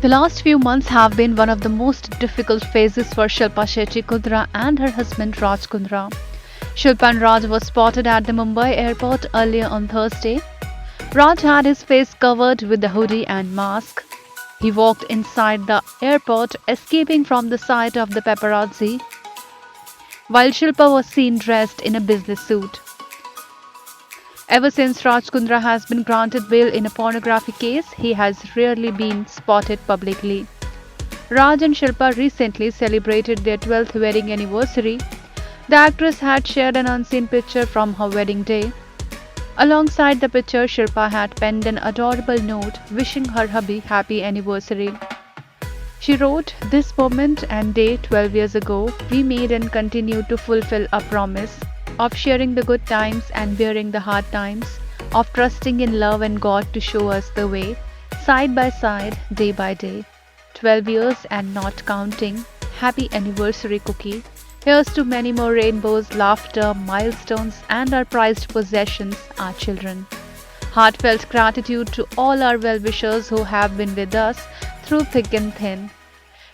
The last few months have been one of the most difficult phases for Shilpa Shetty Kundra and her husband Raj Kundra. Shilpa and Raj were spotted at the Mumbai airport earlier on Thursday. Raj had his face covered with a hoodie and mask. He walked inside the airport, escaping from the sight of the paparazzi, while Shilpa was seen dressed in a business suit. Ever since Raj Kundra has been granted bail in a pornography case, he has rarely been spotted publicly. Raj and Shilpa recently celebrated their 12th wedding anniversary. The actress had shared an unseen picture from her wedding day. Alongside the picture, Shilpa had penned an adorable note wishing her hubby happy anniversary. She wrote, "This moment and day 12 years ago, we made and continue to fulfill our promise of sharing the good times and bearing the hard times, of trusting in love and God to show us the way, side by side, day by day. 12 years and not counting. Happy anniversary, Cookie. Here's to many more rainbows, laughter, milestones, and our prized possessions, our children. Heartfelt gratitude to all our well-wishers who have been with us through thick and thin."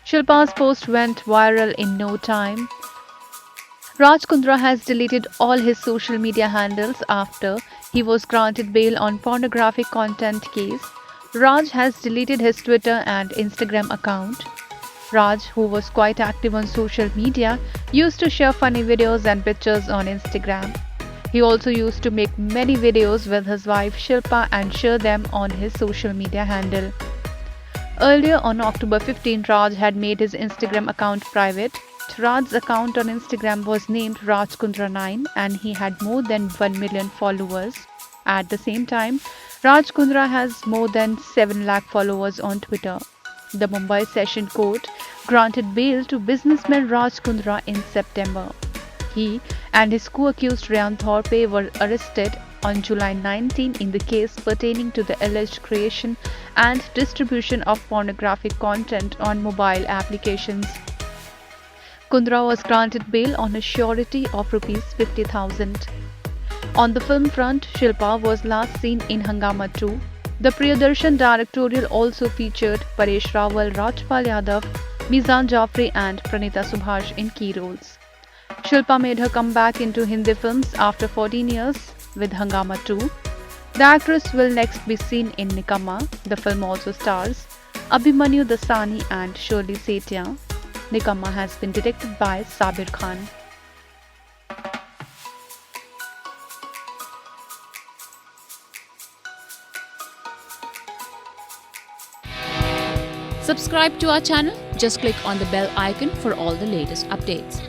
Shilpa's post went viral in no time. Raj Kundra has deleted all his social media handles after he was granted bail on pornographic content case. Raj has deleted his Twitter and Instagram account. Raj, who was quite active on social media, used to share funny videos and pictures on Instagram. He also used to make many videos with his wife Shilpa and share them on his social media handle. Earlier on October 15, Raj had made his Instagram account private. Raj's account on Instagram was named Raj Kundra 9 and he had more than 1 million followers. At the same time, Raj Kundra has more than 7 lakh followers on Twitter. The Mumbai Session Court granted bail to businessman Raj Kundra in September. He and his co-accused Ryan Thorpe were arrested on July 19 in the case pertaining to the alleged creation and distribution of pornographic content on mobile applications. Kundra was granted bail on a surety of Rs 50,000. On the film front, Shilpa was last seen in Hangama 2. The Priyadarshan directorial also featured Paresh Rawal, Rajpal Yadav, Mizan Jafri and Pranita Subhash in key roles. Shilpa made her comeback into Hindi films after 14 years with Hangama 2. The actress will next be seen in Nikamma. The film also stars Abhimanyu Dasani and Shirley Setia. Nikamma has been directed by Sabir Khan. Subscribe to our channel. Just click on the bell icon for all the latest updates.